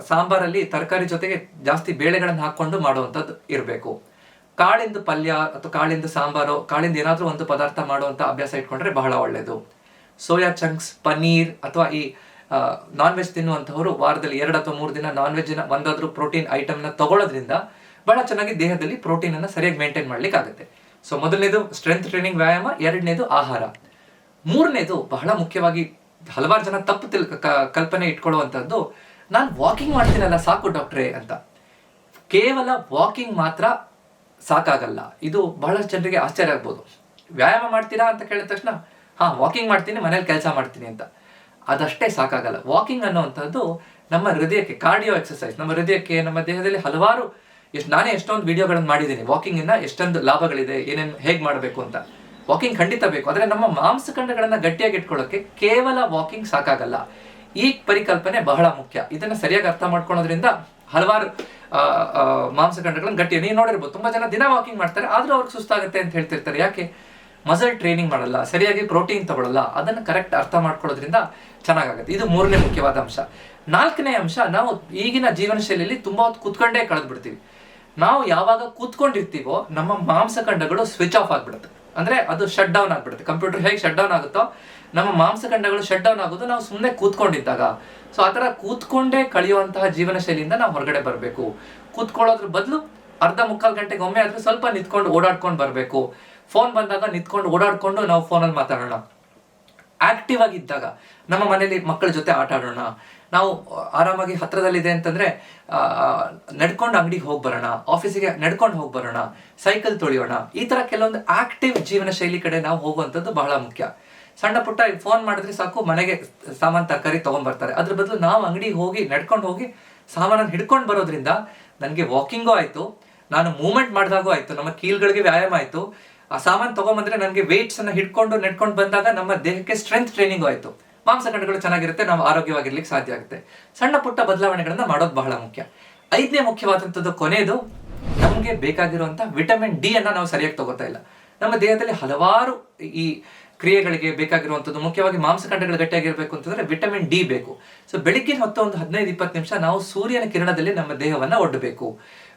ಸಾಂಬಾರಲ್ಲಿ ತರಕಾರಿ ಜೊತೆಗೆ ಜಾಸ್ತಿ ಬೇಳೆಗಳನ್ನ ಹಾಕೊಂಡು ಮಾಡುವಂಥದ್ದು ಇರಬೇಕು. ಕಾಳಿಂದ ಪಲ್ಯ ಅಥವಾ ಕಾಳಿಂದ ಸಾಂಬಾರು, ಕಾಳಿಂದ ಏನಾದರೂ ಒಂದು ಪದಾರ್ಥ ಮಾಡುವಂಥ ಅಭ್ಯಾಸ ಇಟ್ಕೊಂಡ್ರೆ ಬಹಳ ಒಳ್ಳೆಯದು. ಸೋಯಾ ಚಂಕ್ಸ್, ಪನ್ನೀರ್ ಅಥವಾ ಈ ನಾನ್ ವೆಜ್ ತಿನ್ನುವಂಥವರು ವಾರದಲ್ಲಿ 2 ಅಥವಾ 3 ದಿನ ನಾನ್ ವೆಜ್ನ ಒಂದಾದ್ರೂ ಪ್ರೋಟೀನ್ ಐಟಮ್ನ ತಗೊಳ್ಳೋದ್ರಿಂದ ಬಹಳ ಚೆನ್ನಾಗಿ ದೇಹದಲ್ಲಿ ಪ್ರೋಟೀನ್ ಅನ್ನು ಸರಿಯಾಗಿ ಮೇಂಟೈನ್ ಮಾಡ್ಲಿಕ್ಕೆ ಆಗುತ್ತೆ. ಸೊ ಮೊದಲನೇದು ಸ್ಟ್ರೆಂತ್ ಟ್ರೈನಿಂಗ್, ವ್ಯಾಯಾಮ. 2ನೇದು ಆಹಾರ. 3ನೇದು ಬಹಳ ಮುಖ್ಯವಾಗಿ ಹಲವಾರು ಜನ ತಪ್ಪು ಕಲ್ಪನೆ ಇಟ್ಕೊಳ್ಳುವಂಥದ್ದು, ನಾನು ವಾಕಿಂಗ್ ಮಾಡ್ತೀನಲ್ಲ ಸಾಕು ಡಾಕ್ಟ್ರೇ ಅಂತ. ಕೇವಲ ವಾಕಿಂಗ್ ಮಾತ್ರ ಸಾಕಾಗಲ್ಲ. ಇದು ಬಹಳಷ್ಟು ಜನರಿಗೆ ಆಶ್ಚರ್ಯ ಆಗ್ಬೋದು. ವ್ಯಾಯಾಮ ಮಾಡ್ತೀರಾ ಅಂತ ಕೇಳಿದ ತಕ್ಷಣ ವಾಕಿಂಗ್ ಮಾಡ್ತೀನಿ, ಮನೇಲಿ ಕೆಲಸ ಮಾಡ್ತೀನಿ ಅಂತ. ಅದಷ್ಟೇ ಸಾಕಾಗಲ್ಲ. ವಾಕಿಂಗ್ ಅನ್ನುವಂಥದ್ದು ನಮ್ಮ ಹೃದಯಕ್ಕೆ, ಕಾರ್ಡಿಯೋ ಎಕ್ಸರ್ಸೈಸ್, ನಮ್ಮ ಹೃದಯಕ್ಕೆ, ನಮ್ಮ ದೇಹದಲ್ಲಿ ಹಲವಾರು ನಾನೇ ಎಷ್ಟೊಂದು ವಿಡಿಯೋಗಳನ್ನು ಮಾಡಿದ್ದೀನಿ ವಾಕಿಂಗಿಂದ ಎಷ್ಟೊಂದು ಲಾಭಗಳಿದೆ, ಏನೇನು ಹೇಗೆ ಮಾಡಬೇಕು ಅಂತ. ವಾಕಿಂಗ್ ಖಂಡಿತ ಬೇಕು, ಆದರೆ ನಮ್ಮ ಮಾಂಸಖಂಡಗಳನ್ನು ಗಟ್ಟಿಯಾಗಿ ಇಟ್ಕೊಳ್ಳೋಕ್ಕೆ ಕೇವಲ ವಾಕಿಂಗ್ ಸಾಕಾಗಲ್ಲ. ಈ ಪರಿಕಲ್ಪನೆ ಬಹಳ ಮುಖ್ಯ. ಇದನ್ನು ಸರಿಯಾಗಿ ಅರ್ಥ ಮಾಡ್ಕೊಳ್ಳೋದ್ರಿಂದ ಹಲವಾರು ಮಾಂಸಖಂಡಗಳನ್ನು ಗಟ್ಟಿ. ನೀವು ನೋಡಿರ್ಬೋದು, ತುಂಬ ಜನ ದಿನ ವಾಕಿಂಗ್ ಮಾಡ್ತಾರೆ, ಆದರೂ ಅವ್ರಿಗೆ ಸುಸ್ತಾಗುತ್ತೆ ಅಂತ ಹೇಳ್ತಿರ್ತಾರೆ. ಯಾಕೆ? ಮಸಲ್ ಟ್ರೈನಿಂಗ್ ಮಾಡಲ್ಲ, ಸರಿಯಾಗಿ ಪ್ರೋಟೀನ್ ತಗೊಳ್ಳಲ್ಲ. ಅದನ್ನು ಕರೆಕ್ಟ್ ಅರ್ಥ ಮಾಡ್ಕೊಳ್ಳೋದ್ರಿಂದ ಚೆನ್ನಾಗಾಗುತ್ತೆ. ಇದು 3ನೇ ಮುಖ್ಯವಾದ ಅಂಶ. 4ನೇ ಅಂಶ, ನಾವು ಈಗಿನ ಜೀವನ ಶೈಲಿಯಲ್ಲಿ ತುಂಬ ಹೊತ್ತು ಕೂತ್ಕೊಂಡೇ ಕಳೆದು ಬಿಡ್ತೀವಿ. ನಾವು ಯಾವಾಗ ಕೂತ್ಕೊಂಡಿರ್ತೀವೋ ನಮ್ಮ ಮಾಂಸಖಂಡಗಳು ಸ್ವಿಚ್ ಆಫ್ ಆಗಿಬಿಡುತ್ತೆ. ಅಂದರೆ ಅದು ಶಟ್ ಡೌನ್ ಆಗಿಬಿಡುತ್ತೆ. ಕಂಪ್ಯೂಟರ್ ಹೇಗೆ ಶಟ್ ಡೌನ್ ಆಗುತ್ತೋ ನಮ್ಮ ಮಾಂಸಖಂಡಗಳು ಶಟ್ ಡೌನ್ ಆಗೋದು ನಾವು ಸುಮ್ಮನೆ ಕೂತ್ಕೊಂಡಿದ್ದಾಗ. ಸೊ ಆ ಥರ ಕೂತ್ಕೊಂಡೇ ಕಳೆಯುವಂತಹ ಜೀವನ ಶೈಲಿಯಿಂದ ನಾವು ಹೊರಗಡೆ ಬರಬೇಕು. ಕೂತ್ಕೊಳ್ಳೋದ್ರ ಬದಲು ಅರ್ಧ ಮುಕ್ಕಾಲು ಗಂಟೆಗೆ ಒಮ್ಮೆ ಆದರೂ ಸ್ವಲ್ಪ ನಿಂತ್ಕೊಂಡು ಓಡಾಡ್ಕೊಂಡು ಬರಬೇಕು. ಫೋನ್ ಬಂದಾಗ ನಿಂತ್ಕೊಂಡು ಓಡಾಡ್ಕೊಂಡು ನಾವು ಫೋನಲ್ಲಿ ಮಾತಾಡೋಣ. ಆಕ್ಟಿವ್ ಆಗಿದ್ದಾಗ ನಮ್ಮ ಮನೇಲಿ ಮಕ್ಕಳ ಜೊತೆ ಆಟ ಆಡೋಣ. ನಾವು ಆರಾಮಾಗಿ ಹತ್ರದಲ್ಲಿದೆ ಅಂತಂದ್ರೆ ನಡ್ಕೊಂಡು ಅಂಗಡಿಗೆ ಹೋಗಿ ಬರೋಣ, ಆಫೀಸಿಗೆ ನಡ್ಕೊಂಡು ಹೋಗಿ ಬರೋಣ, ಸೈಕಲ್ ತೊಳೆಯೋಣ. ಈ ತರ ಕೆಲವೊಂದು ಆಕ್ಟಿವ್ ಜೀವನ ಶೈಲಿ ಕಡೆ ನಾವು ಹೋಗುವಂಥದ್ದು ಬಹಳ ಮುಖ್ಯ. ಸಣ್ಣ ಪುಟ್ಟ ಫೋನ್ ಮಾಡಿದ್ರೆ ಸಾಕು, ಮನೆಗೆ ಸಾಮಾನು ತರಕಾರಿ ತಗೊಂಡ್ಬರ್ತಾರೆ. ಅದ್ರ ಬದಲು ನಾವು ಅಂಗಡಿಗೆ ಹೋಗಿ ನಡ್ಕೊಂಡು ಹೋಗಿ ಸಾಮಾನನ್ನು ಹಿಡ್ಕೊಂಡು ಬರೋದ್ರಿಂದ ನನಗೆ ವಾಕಿಂಗು ಆಯಿತು, ನಾನು ಮೂವ್ಮೆಂಟ್ ಮಾಡಿದಾಗೂ ಆಯಿತು, ನಮ್ಮ ಕೀಲ್ಗಳಿಗೆ ವ್ಯಾಯಾಮ ಆಯಿತು. ಆ ಸಾಮಾನು ತಗೊಂಬಂದ್ರೆ ನನಗೆ ವೇಟ್ಸ್ ಅನ್ನ ಹಿಡ್ಕೊಂಡು ನಡ್ಕೊಂಡು ಬಂದಾಗ ನಮ್ಮ ದೇಹಕ್ಕೆ ಸ್ಟ್ರೆಂತ್ ಟ್ರೈನಿಂಗ್ ಆಯಿತು. ಮಾಂಸಖಂಡಗಳು ಚೆನ್ನಾಗಿರುತ್ತೆ, ನಾವು ಆರೋಗ್ಯವಾಗಿರ್ಲಿಕ್ಕೆ ಸಾಧ್ಯ ಆಗುತ್ತೆ. ಸಣ್ಣ ಪುಟ್ಟ ಬದಲಾವಣೆಗಳನ್ನ ಮಾಡೋದು ಬಹಳ ಮುಖ್ಯ. 5ನೇ ಮುಖ್ಯವಾದಂಥದ್ದು, ಕೊನೆಯದು, ನಮಗೆ ಬೇಕಾಗಿರುವಂಥ ವಿಟಮಿನ್ ಡಿ ಅನ್ನ ನಾವು ಸರಿಯಾಗಿ ತಗೋತಾ ಇಲ್ಲ. ನಮ್ಮ ದೇಹದಲ್ಲಿ ಹಲವಾರು ಈ ಕ್ರಿಯೆಗಳಿಗೆ ಬೇಕಾಗಿರುವಂಥದ್ದು, ಮುಖ್ಯವಾಗಿ ಮಾಂಸಖಂಡಗಳು ಗಟ್ಟಿಯಾಗಿರ್ಬೇಕು ಅಂತಂದ್ರೆ ವಿಟಮಿನ್ ಡಿ ಬೇಕು. ಸೊ ಬೆಳಿಗ್ಗೆ ಹೊತ್ತು ಒಂದು 15-20 ನಿಮಿಷ ನಾವು ಸೂರ್ಯನ ಕಿರಣದಲ್ಲಿ ನಮ್ಮ ದೇಹವನ್ನು ಒಡ್ಡಬೇಕು.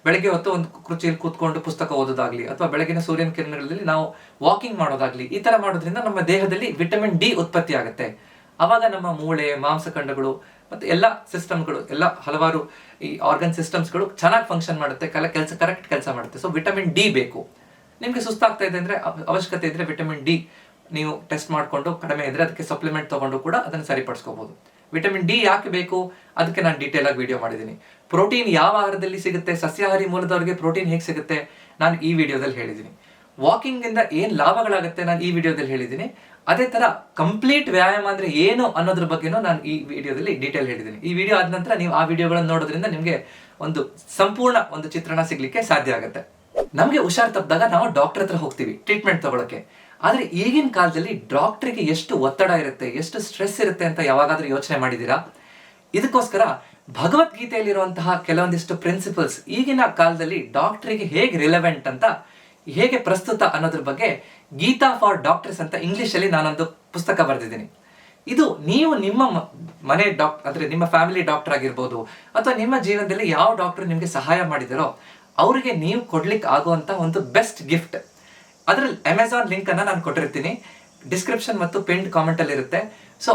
ಬೆಳಗ್ಗೆ ಹೊತ್ತು ಒಂದು ಕುರ್ಚಿಯಲ್ಲಿ ಕೂತ್ಕೊಂಡು ಪುಸ್ತಕ ಓದೋದಾಗ್ಲಿ ಅಥವಾ ಬೆಳಗಿನ ಸೂರ್ಯನ ಕಿರಣಗಳಲ್ಲಿ ನಾವು ವಾಕಿಂಗ್ ಮಾಡೋದಾಗ್ಲಿ, ಈ ತರ ಮಾಡೋದ್ರಿಂದ ನಮ್ಮ ದೇಹದಲ್ಲಿ ವಿಟಮಿನ್ ಡಿ ಉತ್ಪತ್ತಿ ಆಗುತ್ತೆ. ಆವಾಗ ನಮ್ಮ ಮೂಳೆ, ಮಾಂಸಖಂಡಗಳು ಮತ್ತು ಎಲ್ಲ ಸಿಸ್ಟಮ್ಗಳು, ಎಲ್ಲ ಹಲವಾರು ಈ ಆರ್ಗನ್ ಸಿಸ್ಟಮ್ಸ್ಗಳು ಚೆನ್ನಾಗಿ ಫಂಕ್ಷನ್ ಮಾಡುತ್ತೆ, ಕರೆಕ್ಟ್ ಕೆಲಸ ಮಾಡುತ್ತೆ. ಸೊ ವಿಟಮಿನ್ ಡಿ ಬೇಕು. ನಿಮಗೆ ಸುಸ್ತಾಗ್ತಾ ಇದೆ ಅಂದರೆ, ಅವಶ್ಯಕತೆ ಇದ್ರೆ ವಿಟಮಿನ್ ಡಿ ನೀವು ಟೆಸ್ಟ್ ಮಾಡಿಕೊಂಡು ಕಡಿಮೆ ಇದ್ರೆ ಅದಕ್ಕೆ ಸಪ್ಲಿಮೆಂಟ್ ತಗೊಂಡು ಕೂಡ ಅದನ್ನು ಸರಿಪಡಿಸ್ಕೋಬಹುದು. ವಿಟಮಿನ್ ಡಿ ಯಾಕೆ ಬೇಕು ಅದಕ್ಕೆ ನಾನು ಡೀಟೇಲ್ ಆಗಿ ವಿಡಿಯೋ ಮಾಡಿದ್ದೀನಿ. ಪ್ರೋಟೀನ್ ಯಾವ ಆಹಾರದಲ್ಲಿ ಸಿಗುತ್ತೆ, ಸಸ್ಯಾಹಾರಿ ಮೂಲದವರಿಗೆ ಪ್ರೋಟೀನ್ ಹೇಗೆ ಸಿಗುತ್ತೆ ನಾನು ಈ ವಿಡಿಯೋದಲ್ಲಿ ಹೇಳಿದ್ದೀನಿ. ವಾಕಿಂಗ್ ಇಂದ ಏನು ಲಾಭಗಳಾಗುತ್ತೆ ನಾನು ಈ ವಿಡಿಯೋದಲ್ಲಿ ಹೇಳಿದ್ದೀನಿ. ಅದೇ ತರ ಕಂಪ್ಲೀಟ್ ವ್ಯಾಯಾಮ ಅಂದ್ರೆ ಏನು ಅನ್ನೋದ್ರ ಬಗ್ಗೆನೂ ನಾನು ಈ ವಿಡಿಯೋದಲ್ಲಿ ಡೀಟೇಲ್ ಹೇಳಿದ್ದೀನಿ. ಈ ವಿಡಿಯೋ ಆದ ನಂತರ ನೀವು ಆ ವಿಡಿಯೋಗಳನ್ನು ನೋಡೋದ್ರಿಂದ ನಿಮಗೆ ಒಂದು ಸಂಪೂರ್ಣ ಒಂದು ಚಿತ್ರಣ ಸಿಗ್ಲಿಕ್ಕೆ ಸಾಧ್ಯ ಆಗುತ್ತೆ. ನಮಗೆ ಹುಷಾರ್ ತಪ್ಪಿದಾಗ ನಾವು ಡಾಕ್ಟರ್ ಹತ್ರ ಹೋಗ್ತೀವಿ ಟ್ರೀಟ್ಮೆಂಟ್ ತಗೊಳಕ್ಕೆ. ಆದ್ರೆ ಈಗಿನ ಕಾಲದಲ್ಲಿ ಡಾಕ್ಟರ್ಗೆ ಎಷ್ಟು ಒತ್ತಡ ಇರುತ್ತೆ, ಎಷ್ಟು ಸ್ಟ್ರೆಸ್ ಇರುತ್ತೆ ಅಂತ ಯಾವಾಗಾದ್ರೂ ಯೋಚನೆ ಮಾಡಿದ್ದೀರಾ? ಇದಕ್ಕೋಸ್ಕರ ಭಗವದ್ಗೀತೆಯಲ್ಲಿರುವಂತಹ ಕೆಲವೊಂದಿಷ್ಟು ಪ್ರಿನ್ಸಿಪಲ್ಸ್ ಈಗಿನ ಕಾಲದಲ್ಲಿ ಡಾಕ್ಟರಿಗೆ ಹೇಗೆ ರಿಲೆವೆಂಟ್ ಅಂತ, ಹೇಗೆ ಪ್ರಸ್ತುತ ಅನ್ನೋದ್ರ ಬಗ್ಗೆ ಗೀತಾ ಫಾರ್ ಡಾಕ್ಟರ್ಸ್ ಅಂತ ಇಂಗ್ಲಿಷಲ್ಲಿ ನಾನೊಂದು ಪುಸ್ತಕ ಬರೆದಿದ್ದೀನಿ. ಇದು ನೀವು ನಿಮ್ಮ ಮನೆ ಅಂದ್ರೆ ನಿಮ್ಮ ಫ್ಯಾಮಿಲಿ ಡಾಕ್ಟರ್ ಆಗಿರ್ಬೋದು ಅಥವಾ ನಿಮ್ಮ ಜೀವನದಲ್ಲಿ ಯಾವ ಡಾಕ್ಟರ್ ನಿಮಗೆ ಸಹಾಯ ಮಾಡಿದಾರೋ ಅವರಿಗೆ ನೀವು ಕೊಡ್ಲಿಕ್ಕೆ ಆಗುವಂತ ಒಂದು ಬೆಸ್ಟ್ ಗಿಫ್ಟ್. ಅದರಲ್ಲಿ ಅಮೆಝಾನ್ ಲಿಂಕ್ ಅನ್ನ ನಾನು ಕೊಟ್ಟಿರ್ತೀನಿ, ಡಿಸ್ಕ್ರಿಪ್ಷನ್ ಮತ್ತು ಪಿನ್ಡ್ ಕಾಮೆಂಟ್ ಅಲ್ಲಿ ಇರುತ್ತೆ. ಸೊ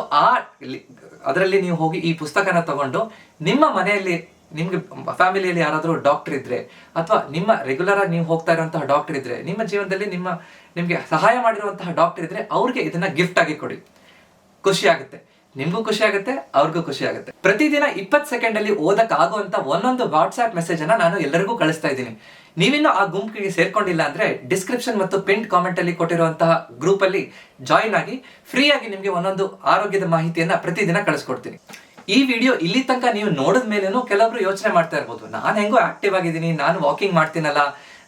ಅದರಲ್ಲಿ ನೀವು ಹೋಗಿ ಈ ಪುಸ್ತಕನ ತಗೊಂಡು ನಿಮ್ಮ ಮನೆಯಲ್ಲಿ ನಿಮ್ಗೆ ಫ್ಯಾಮಿಲಿಯಲ್ಲಿ ಯಾರಾದರೂ ಡಾಕ್ಟರ್ ಇದ್ರೆ ಅಥವಾ ನಿಮ್ಮ ರೆಗ್ಯುಲರ್ ಆಗಿ ನೀವು ಹೋಗ್ತಾ ಇರುವಂತಹ ಡಾಕ್ಟರ್ ಇದ್ರೆ, ನಿಮ್ಮ ಜೀವನದಲ್ಲಿ ನಿಮ್ಗೆ ಸಹಾಯ ಮಾಡಿರುವಂತಹ ಡಾಕ್ಟರ್ ಇದ್ರೆ ಅವ್ರಿಗೆ ಇದನ್ನ ಗಿಫ್ಟ್ ಆಗಿ ಕೊಡಿ. ಖುಷಿ ಆಗುತ್ತೆ, ನಿಮ್ಗೂ ಖುಷಿ ಆಗುತ್ತೆ, ಅವ್ರಿಗೂ ಖುಷಿ ಆಗುತ್ತೆ. ಪ್ರತಿದಿನ 20 ಸೆಕೆಂಡ್ ಅಲ್ಲಿ ಓದಕ್ ಆಗುವಂತ ಒಂದೊಂದು ವಾಟ್ಸ್ಆಪ್ ಮೆಸೇಜ್ ಅನ್ನ ನಾನು ಎಲ್ಲರಿಗೂ ಕಳಿಸ್ತಾ ಇದ್ದೀನಿ. ನೀವಿನ್ನೂ ಆ ಗುಂಪಿಗೆ ಸೇರ್ಕೊಂಡಿಲ್ಲ ಅಂದ್ರೆ ಡಿಸ್ಕ್ರಿಪ್ಷನ್ ಮತ್ತು ಪಿನ್ ಕಾಮೆಂಟ್ ಅಲ್ಲಿ ಕೊಟ್ಟಿರುವಂತಹ ಗ್ರೂಪ್ ಅಲ್ಲಿ ಜಾಯಿನ್ ಆಗಿ ಫ್ರೀ ಆಗಿ ನಿಮ್ಗೆ ಒಂದೊಂದು ಆರೋಗ್ಯದ ಮಾಹಿತಿಯನ್ನ ಪ್ರತಿದಿನ ಕಳಿಸ್ಕೊಡ್ತೀನಿ. ಈ ವಿಡಿಯೋ ಇಲ್ಲಿ ತನಕ ನೀವು ನೋಡಿದ ಮೇಲೇನು ಕೆಲವೊಬ್ರು ಯೋಚನೆ ಮಾಡ್ತಾ ಇರ್ಬೋದು, ನಾನು ಹೆಂಗೋ ಆಕ್ಟಿವ್ ಆಗಿದ್ದೀನಿ, ನಾನು ವಾಕಿಂಗ್ ಮಾಡ್ತೀನಲ್ಲ,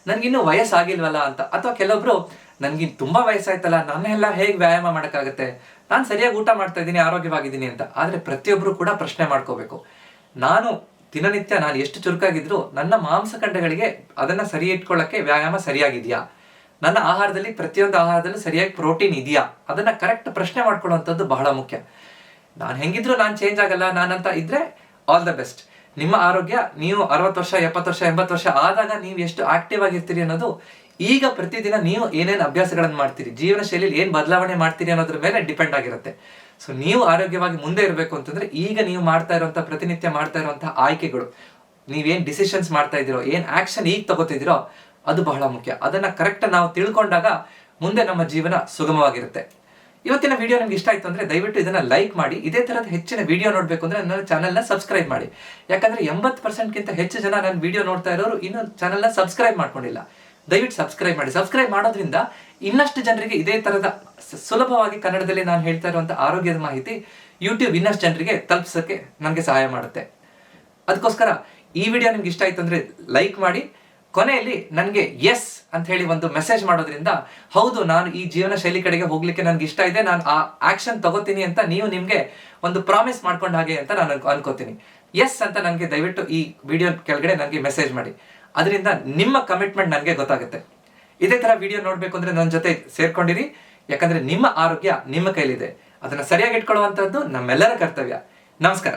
ನನ್ಗಿನ್ನೂ ವಯಸ್ಸಾಗಿಲ್ವಲ್ಲ ಅಂತ. ಅಥವಾ ಕೆಲವೊಬ್ರು ನನ್ಗೆ ತುಂಬಾ ವಯಸ್ಸಾಯ್ತಲ್ಲ, ನನ್ನೆಲ್ಲ ಹೇಗೆ ವ್ಯಾಯಾಮ ಮಾಡೋಕ್ಕಾಗತ್ತೆ, ನಾನು ಸರಿಯಾಗಿ ಊಟ ಮಾಡ್ತಾ ಇದ್ದೀನಿ, ಆರೋಗ್ಯವಾಗಿದ್ದೀನಿ ಅಂತ. ಆದ್ರೆ ಪ್ರತಿಯೊಬ್ರು ಕೂಡ ಪ್ರಶ್ನೆ ಮಾಡ್ಕೋಬೇಕು, ನಾನು ದಿನನಿತ್ಯ ನಾನು ಎಷ್ಟು ಚುರುಕಾಗಿದ್ರು ನನ್ನ ಮಾಂಸಖಂಡಗಳಿಗೆ ಅದನ್ನ ಸರಿ ಇಟ್ಕೊಳ್ಳಕ್ಕೆ ವ್ಯಾಯಾಮ ಸರಿಯಾಗಿದೆಯಾ, ನನ್ನ ಆಹಾರದಲ್ಲಿ ಪ್ರತಿಯೊಂದು ಆಹಾರದಲ್ಲೂ ಸರಿಯಾಗಿ ಪ್ರೋಟೀನ್ ಇದೆಯಾ, ಅದನ್ನ ಕರೆಕ್ಟ್ ಪ್ರಶ್ನೆ ಮಾಡ್ಕೊಳ್ಳುವಂಥದ್ದು ಬಹಳ ಮುಖ್ಯ. ನಾನು ಹೆಂಗಿದ್ರು ನಾನು ಚೇಂಜ್ ಆಗಲ್ಲ ನಾನಂತ ಇದ್ರೆ ಆಲ್ ದ ಬೆಸ್ಟ್. ನಿಮ್ಮ ಆರೋಗ್ಯ ನೀವು 60 ವರ್ಷ 70 ವರ್ಷ 80 ವರ್ಷ ಆದಾಗ ನೀವು ಎಷ್ಟು ಆಕ್ಟಿವ್ ಆಗಿರ್ತೀರಿ ಅನ್ನೋದು ಈಗ ಪ್ರತಿದಿನ ನೀವು ಏನೇನು ಅಭ್ಯಾಸಗಳನ್ನು ಮಾಡ್ತೀರಿ, ಜೀವನ ಶೈಲಿಯಲ್ಲಿ ಏನು ಬದಲಾವಣೆ ಮಾಡ್ತೀರಿ ಅನ್ನೋದ್ರ ಮೇಲೆ ಡಿಪೆಂಡ್ ಆಗಿರುತ್ತೆ. ಸೊ ನೀವು ಆರೋಗ್ಯವಾಗಿ ಮುಂದೆ ಇರಬೇಕು ಅಂತಂದ್ರೆ ಈಗ ನೀವು ಮಾಡ್ತಾ ಇರುವಂತಹ ಪ್ರತಿನಿತ್ಯ ಮಾಡ್ತಾ ಇರುವಂತಹ ಆಯ್ಕೆಗಳು, ನೀವೇನ್ ಡಿಸಿಷನ್ಸ್ ಮಾಡ್ತಾ ಇದ್ದೀರೋ, ಏನ್ ಆಕ್ಷನ್ ಈಗ ತಗೋತಿದ್ದೀರೋ ಅದು ಬಹಳ ಮುಖ್ಯ. ಅದನ್ನ ಕರೆಕ್ಟ್ ನಾವು ತಿಳ್ಕೊಂಡಾಗ ಮುಂದೆ ನಮ್ಮ ಜೀವನ ಸುಗಮವಾಗಿರುತ್ತೆ. ಇವತ್ತಿನ ವಿಡಿಯೋ ನಿಮ್ಗೆ ಇಷ್ಟ ಆಯ್ತು ಅಂದ್ರೆ ದಯವಿಟ್ಟು ಇದನ್ನ ಲೈಕ್ ಮಾಡಿ. ಇದೇ ತರದ ಹೆಚ್ಚಿನ ವಿಡಿಯೋ ನೋಡ್ಬೇಕು ಅಂದ್ರೆ ನನ್ನ ಚಾನೆಲ್ನ ಸಬ್ಸ್ಕ್ರೈಬ್ ಮಾಡಿ. ಯಾಕಂದ್ರೆ 80%ಗಿಂತ ಹೆಚ್ಚು ಜನ ನನ್ನ ವಿಡಿಯೋ ನೋಡ್ತಾ ಇರೋರು ಇನ್ನು ಚಾನೆಲ್ನ ಸಬ್ಸ್ಕ್ರೈಬ್ ಮಾಡ್ಕೊಂಡಿಲ್ಲ. ದಯವಿಟ್ಟು ಸಬ್ಸ್ಕ್ರೈಬ್ ಮಾಡಿ. ಸಬ್ಸ್ಕ್ರೈಬ್ ಮಾಡೋದ್ರಿಂದ ಇನ್ನಷ್ಟು ಜನರಿಗೆ ಇದೇ ತರದ ಸುಲಭವಾಗಿ ಕನ್ನಡದಲ್ಲಿ ನಾನು ಹೇಳ್ತಾ ಇರುವಂತಹ ಆರೋಗ್ಯದ ಮಾಹಿತಿ ಯೂಟ್ಯೂಬ್ ಇನ್ನಷ್ಟು ಜನರಿಗೆ ತಲುಪಿಸೋಕೆ ನನಗೆ ಸಹಾಯ ಮಾಡುತ್ತೆ. ಅದಕ್ಕೋಸ್ಕರ ಈ ವಿಡಿಯೋ ನಿಮ್ಗೆ ಇಷ್ಟ ಆಯ್ತು ಅಂದ್ರೆ ಲೈಕ್ ಮಾಡಿ. ಕೊನೆಯಲ್ಲಿ ನನಗೆ ಎಸ್ ಅಂತ ಹೇಳಿ ಒಂದು ಮೆಸೇಜ್ ಮಾಡೋದ್ರಿಂದ ಹೌದು ನಾನು ಈ ಜೀವನ ಶೈಲಿ ಕಡೆಗೆ ಹೋಗ್ಲಿಕ್ಕೆ ನನ್ಗೆ ಇಷ್ಟ ಇದೆ, ನಾನು ಆ ಆಕ್ಷನ್ ತಗೋತೀನಿ ಅಂತ ನೀವು ನಿಮ್ಗೆ ಒಂದು ಪ್ರಾಮಿಸ್ ಮಾಡ್ಕೊಂಡ ಹಾಗೆ ಅಂತ ನಾನು ಅನ್ಕೋತೀನಿ. ಎಸ್ ಅಂತ ನನಗೆ ದಯವಿಟ್ಟು ಈ ವಿಡಿಯೋ ಕೆಳಗಡೆ ನನಗೆ ಮೆಸೇಜ್ ಮಾಡಿ. ಅದರಿಂದ ನಿಮ್ಮ ಕಮಿಟ್ಮೆಂಟ್ ನನಗೆ ಗೊತ್ತಾಗುತ್ತೆ. ಇದೇ ತರ ವಿಡಿಯೋ ನೋಡ್ಬೇಕು ಅಂದ್ರೆ ನನ್ನ ಜೊತೆ ಸೇರ್ಕೊಂಡಿರಿ. ಯಾಕಂದ್ರೆ ನಿಮ್ಮ ಆರೋಗ್ಯ ನಿಮ್ಮ ಕೈಲಿದೆ, ಅದನ್ನ ಸರಿಯಾಗಿ ಇಟ್ಕೊಳ್ಳುವಂತದ್ದು ನಮ್ಮೆಲ್ಲರ ಕರ್ತವ್ಯ. ನಮಸ್ಕಾರ.